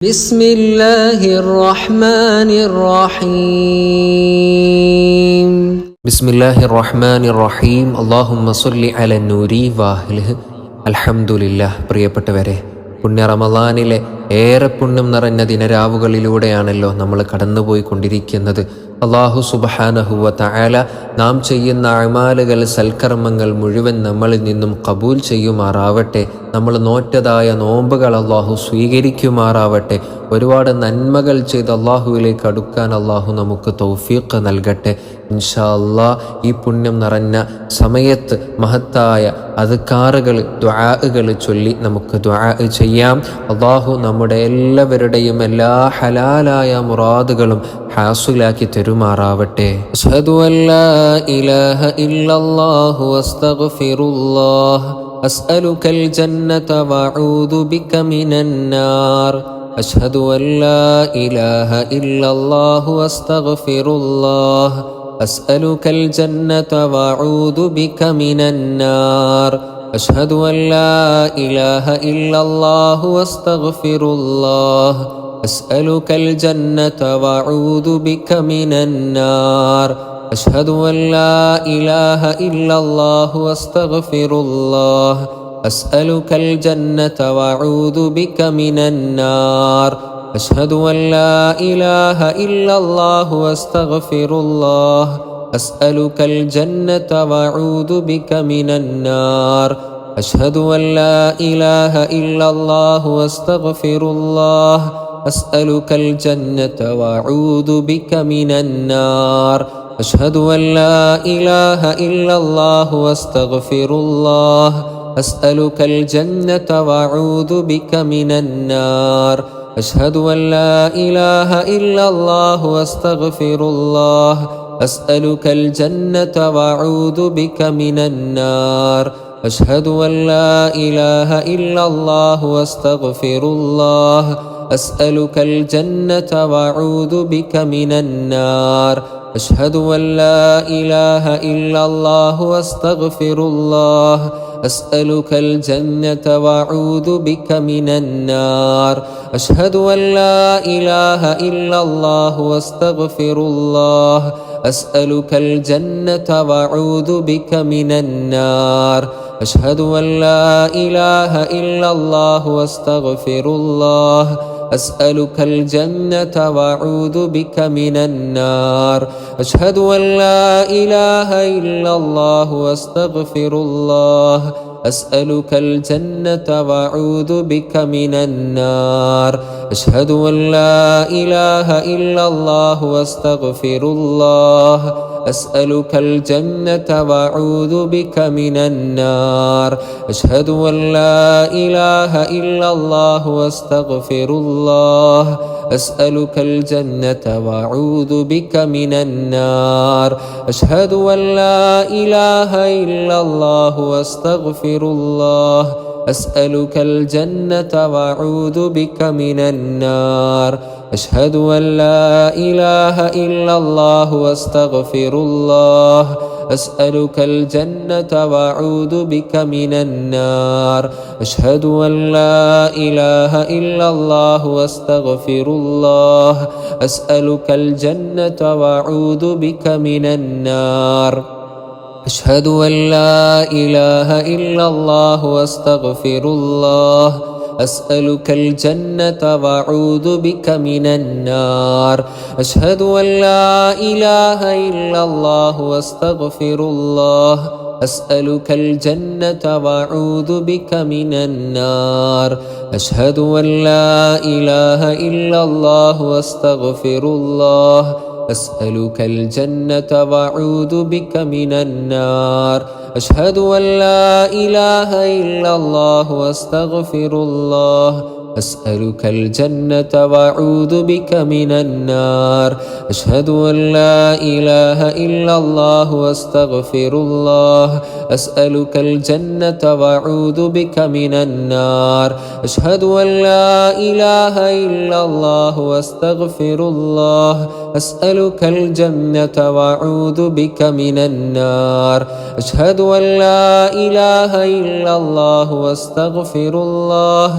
بسم الله الرحمن الرحيم بسم الله الرحمن الرحيم اللهم صل على النوري واهله الحمد لله. പ്രിയപ്പെട്ടവരെ, പുണ്യ റമളാനിലെ ഏറെ പുണ്യം നിറഞ്ഞ ദിനരാവുകളിലൂടെയാണല്ലോ നമ്മൾ കടന്നുപോയിക്കൊണ്ടിരിക്കുന്നത്. അല്ലാഹു സുബ്ഹാനഹു വ തആല നാം ചെയ്യുന്ന അഅ്മാലുകൾ, സൽക്കർമ്മങ്ങൾ മുഴുവൻ നമ്മളിൽ നിന്നും ഖബൂൽ ചെയ്യുമാറാവട്ടെ. നമ്മൾ നോറ്റതായ നോമ്പുകൾ അല്ലാഹു സ്വീകരിക്കുമാറാവട്ടെ. ഒരുപാട് നന്മകൾ ചെയ്ത് അല്ലാഹുവിലേക്ക് അടുക്കാൻ അല്ലാഹു നമുക്ക് തൗഫീഖ് നൽകട്ടെ. ഇൻഷാ അല്ലാഹ് ഈ പുണ്യം നിറഞ്ഞ സമയത്ത് മഹത്തായ അദ്കാറുകൾ, ദുആകൾ ചൊല്ലി നമുക്ക് ദുആ ചെയ്യാം. അല്ലാഹു നമ്മുടെ എല്ലാവരുടെയും എല്ലാ ഹലാലായ മുറാദുകളും ഹാസുലാക്കി തരുമാറാവട്ടെ. അശ്ഹദു അല്ലാ ഇലാഹ ഇല്ലല്ലാഹു വസ്തഗ്ഫിറുല്ലാഹ് അസ്അലുകൽ ജന്നത വഅഊദു ബിക മിനന്നാർ. അശ്ഹദു അല്ലാ ഇലാഹ ഇല്ലല്ലാഹു വസ്തഗ്ഫിറുല്ലാഹ് അസ്അലുകൽ ജന്നത വഅഊദു ബിക മിനന്നാർ. അശ്ഹദു അല്ലാ ഇലാഹ ഇല്ലല്ലാഹു വസ്തഗ്ഫിറുല്ലാഹ് അസ്അലുകൽ ജന്നത വഅഊദു ബിക മിനന്നാർ. അശ്ഹദു അല്ലാ ഇലാഹ ഇല്ലല്ലാഹു വസ്തഗ്ഫിറുല്ലാഹ് അസ്അലുകൽ ജന്നത വഅഊദു ബിക മിനന്നാർ. അശ്ഹദു അല്ലാ ഇലാഹ ഇല്ലല്ലാഹു വസ്തഗ്ഫിറുല്ലാഹ് അസ്അലുകൽ ജന്നത വഅഊദു ബിക മിനന്നാർ. അശ്ഹദു അല്ലാ ഇലാഹ ഇല്ലല്ലാഹു വസ്തഗ്ഫിറുല്ലാഹ് അസ്അലുകൽ ജന്നത വഅഊദു ബിക മിനന്നാർ. അശ്ഹദു അല്ലാ ഇലാഹ ഇല്ലല്ലാഹു വസ്തഗ്ഫിറുല്ലാഹ് അസ്അലുകൽ ജന്നത വഅഊദു ബിക മിനന്നാർ. അശ്ഹദു അല്ലാ ഇലാഹ ഇല്ലല്ലാഹു വസ്തഗ്ഫിറുല്ലാഹ് അസ്അലുകൽ ജന്നത വഅഊദു ബിക മിനന്നാർ. അശ്ഹദു അല്ലാ ഇലാഹ ഇല്ലല്ലാഹു വസ്തഗ്ഫിറുല്ലാഹ് അസ്അലുകൽ ജന്നത വഅഊദു ബിക മിനന്നാർ. അശ്ഹദു അല്ലാ ഇലാഹ ഇല്ലല്ലാഹു വസ്തഗ്ഫിറുല്ലാഹ് അസ്അലുകൽ ജന്നത വഅഊദു ബിക മിനന്നാർ. അശ്ഹദു അല്ലാ ഇലാഹ ഇല്ലല്ലാഹു വസ്തഗ്ഫിറുല്ലാഹ് അസ്അലുകൽ ജന്നത വഅഊദു ബിക മിനന്നാർ. അശ്ഹദു അല്ലാ ഇലാഹ ഇല്ലല്ലാഹു വസ്തഗ്ഫിറുല്ലാഹ് അസ്അലുകൽ ജന്നത വഅഊദു ബിക മിനന്നാർ. അശ്ഹദു അല്ലാ ഇലാഹ ഇല്ലല്ലാഹു വസ്തഗ്ഫിറുല്ലാഹ് അസ്അലുകൽ ജന്നത വഅഊദു ബിക മിനന്നാർ. അശ്ഹദു അല്ലാ ഇലാഹ ഇല്ലല്ലാഹു വസ്തഗ്ഫിറുല്ലാഹ് അസ്അലുകൽ ജന്നത വഅഊദു ബിക മിനന്നാർ. അശ്ഹദു അല്ലാ ഇലാഹ ഇല്ലല്ലാഹു വസ്തഗ്ഫിറുല്ലാഹ് അസ്അലുകൽ ജന്നത വഅഊദു ബിക മിനന്നാർ. അശ്ഹദു അല്ലാ ഇലാഹ ഇല്ലല്ലാഹു വസ്തഗ്ഫിറുല്ലാഹ് അസ്അലുകൽ ജന്നത വഅഊദു ബിക മിനന്നാർ. അശ്ഹദു അല്ലാ ഇലാഹ ഇല്ലല്ലാഹു വസ്തഗ്ഫിറുല്ലാഹ് അസ്അലുകൽ ജന്നത വഅഊദു ബിക മിനന്നാർ. അശ്ഹദു അല്ലാ ഇലാഹ ഇല്ലല്ലാഹു വസ്തഗ്ഫിറുല്ലാഹ് അസ്അലുകൽ ജന്നത വഅഊദു ബിക മിനന്നാർ. അശ്ഹദു അല്ലാ ഇലാഹ ഇല്ലല്ലാഹു വസ്തഗ്ഫിറുല്ലാഹ് അസ്അലുകൽ ജന്നത വഅഊദു ബിക മിനന്നാർ. അശ്ഹദു അല്ലാ ഇലാഹ ഇല്ലല്ലാഹു വസ്തഗ്ഫിറുല്ലാഹ് അസ്അലുകൽ ജന്നത വഅഊദു ബിക മിനന്നാർ. അശ്ഹദു അല്ലാ ഇലാഹ ഇല്ലല്ലാഹു വസ്തഗ്ഫിറുല്ലാഹ് അസ്അലുകൽ ജന്നത വഅഊദു ബിക മിനന്നാർ. അശ്ഹദു അല്ലാ ഇലാഹ ഇല്ലല്ലാഹു വസ്തഗ്ഫിറുല്ലാഹ് അസ്അലുകൽ ജന്നത വഅഊദു ബിക മിനന്നാർ. അശ്ഹദു അല്ലാ ഇലാഹ ഇല്ലല്ലാഹു വസ്തഗ്ഫിറുല്ലാഹ് അസ്അലുകൽ ജന്നത വഅഊദു ബിക മിനന്നാർ. അശ്ഹദു അല്ലാ ഇലാഹ ഇല്ലല്ലാഹു വസ്തഗ്ഫിറുല്ലാഹ് അസ്അലുകൽ ജന്നത വഅഊദു ബിക മിനന്നാർ. അശ്ഹദു അല്ലാ ഇലാഹ ഇല്ലല്ലാഹു വസ്തഗ്ഫിറുല്ലാഹ്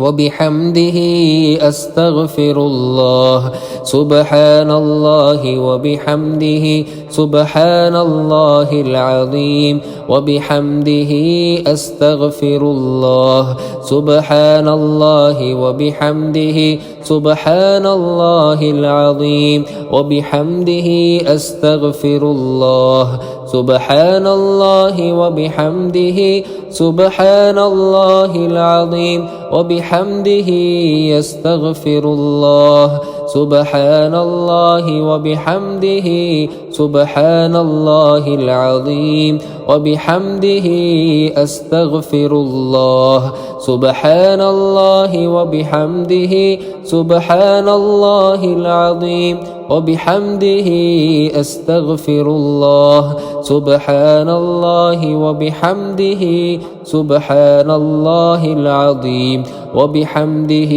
وبحمده أستغفر الله سبحان الله وبحمده سبحان الله العظيم وبحمده أستغفر الله سبحان الله وبحمده سبحان الله العظيم وبحمده أستغفر الله سبحان الله وبحمده سبحان الله العظيم وبحمده يستغفر الله سبحان الله وبحمده سبحان الله العظيم وبحمده أستغفر الله سبحان الله وبحمده سبحان الله العظيم وبحمده أستغفر الله سبحان الله وبحمده سبحان الله العظيم وبحمده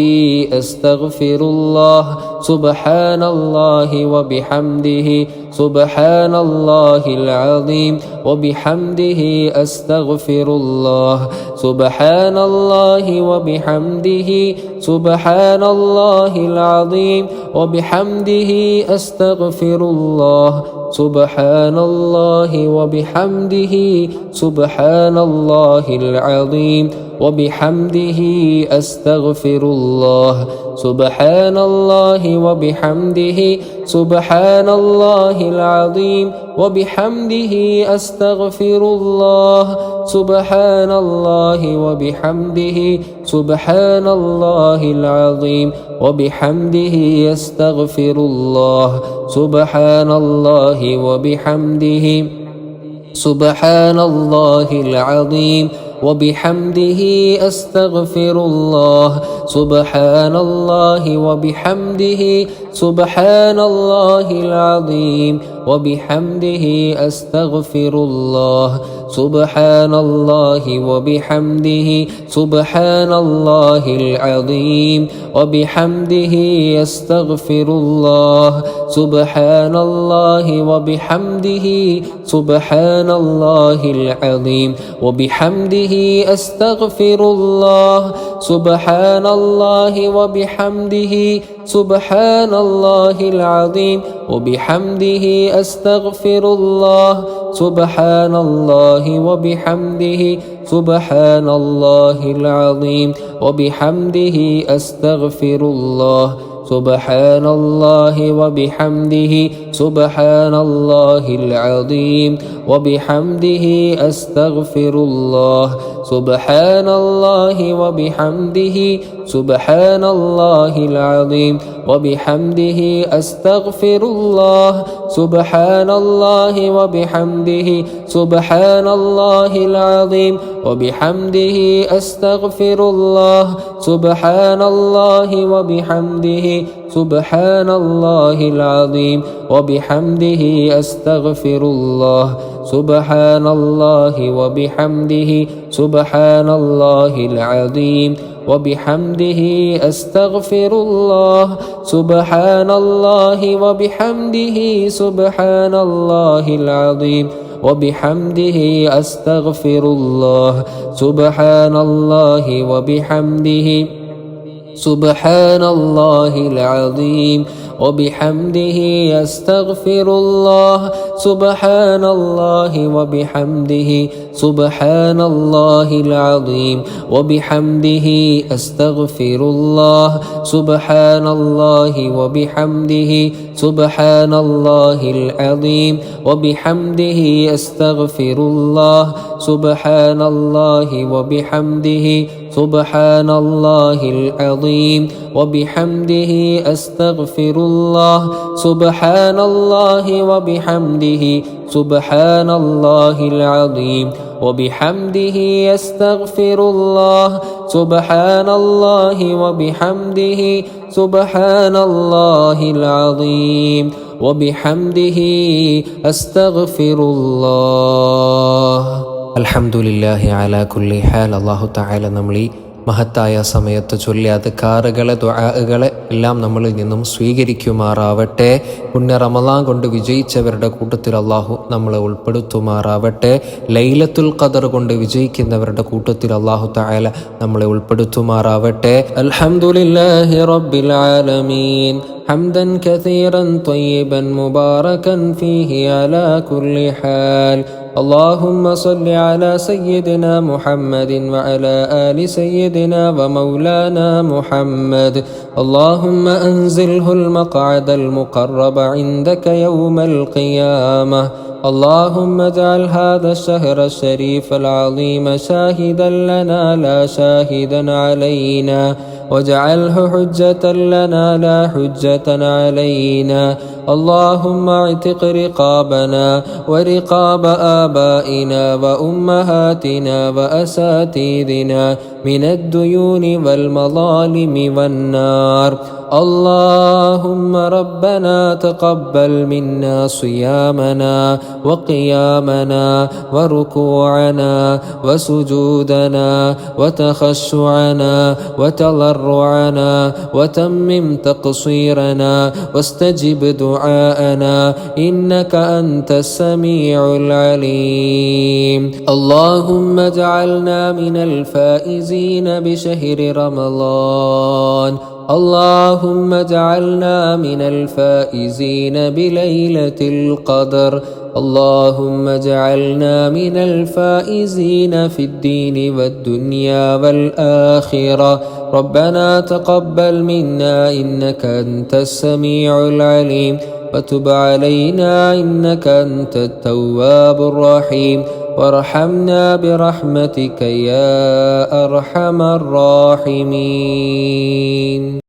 أستغفر الله سبحان الله وبحمده سبحان الله العظيم وبحمده أستغفر الله سبحان الله وبحمده سبحان الله العظيم وبحمده أستغفر الله سبحان الله وبحمده سبحان الله العظيم وبحمده أستغفر الله سبحان الله وبحمده سبحان الله العظيم وبحمده أستغفر الله سبحان الله وبحمده سبحان الله العظيم وبحمده يستغفر الله سبحان الله وبحمده سبحان الله العظيم وبحمده أستغفر الله سبحان الله وبحمده سبحان الله العظيم وبحمده أستغفر الله سبحان الله وبحمده سبحان الله العظيم وبحمده يستغفر الله سبحان الله وبحمده سبحان الله العظيم وبحمده أستغفر الله سبحان الله وبحمده سبحان الله العظيم وبحمده أستغفر الله سبحان الله وبحمده سبحان الله العظيم وبحمده أستغفر الله سبحان الله وبحمده سبحان الله العظيم وبحمده أستغفر الله سبحان الله وبحمده سبحان الله العظيم وبحمده أستغفر الله سبحان الله وبحمده سبحان الله العظيم وبحمده أستغفر الله سبحان الله وبحمده سبحان الله العظيم وبحمده أستغفر الله سبحان الله وبحمده سبحان الله العظيم وبحمده أستغفر الله سبحان الله وبحمده سبحان الله العظيم وبحمده أستغفر الله سبحان الله وبحمده سبحان الله العظيم وبحمده أستغفر الله سبحان الله وبحمده سبحان الله العظيم وبحمده أستغفر الله سبحان الله وبحمده سبحان الله العظيم وبحمده أستغفر الله سبحان الله وبحمده سبحان الله العظيم وبحمده أستغفر الله سبحان الله وبحمده سبحان الله العظيم وبحمده يستغفر الله سبحان الله وبحمده سبحان الله العظيم وبحمده أستغفر الله. അൽഹംദുലില്ലാഹി അലാ കുല്ലി ഹാൽ. അല്ലാഹു തആല നമ്മളീ മഹത്തായ സമയത്ത് ചൊല്ലിയ അദ്കാറുകളെ ദുആകളെ എല്ലാം നമ്മളിൽ നിന്നും സ്വീകരിക്കുമാറാവട്ടെ. പുണ്യ റമളാൻ കൊണ്ട് വിജയിച്ചവരുടെ കൂട്ടത്തിൽ അള്ളാഹു നമ്മളെ ഉൾപ്പെടുത്തുമാറാവട്ടെ. ലൈലത്തുൽ ഖദർ കൊണ്ട് വിജയിക്കുന്നവരുടെ കൂട്ടത്തിൽ അള്ളാഹു തആല നമ്മളെ ഉൾപ്പെടുത്തുമാറാവട്ടെ. അൽഹംദുലില്ലാഹി റബ്ബിൽ ആലമീൻ حمدا كثيرا طيبا مباركا فيه على كل حال. اللهم صل على سيدنا محمد وعلى آل سيدنا ومولانا محمد. اللهم أنزله المقعد المقرب عندك يوم القيامة. اللهم اجعل هذا الشهر الشريف العظيم شاهدا لنا لا شاهدا علينا، واجعله حجة لنا لا حجة علينا. اللهم اعتق رقابنا ورقاب آبائنا وأمهاتنا وأساتذتنا من الديون والمظالم والنار. اللهم ربنا تقبل منا صيامنا وقيامنا وركوعنا وسجودنا وتخشعنا وتضرعنا، وتمم تقصيرنا واستجب دعاءنا إنك أنت السميع العليم. اللهم اجعلنا من الفائزين بشهر رمضان. اللهم اجعلنا من الفائزين بليلة القدر. اللهم اجعلنا من الفائزين في الدين والدنيا والآخرة. ربنا تقبل منا إنك أنت السميع العليم، وتب علينا إنك أنت التواب الرحيم، وارحمنا برحمتك يا أرحم الراحمين.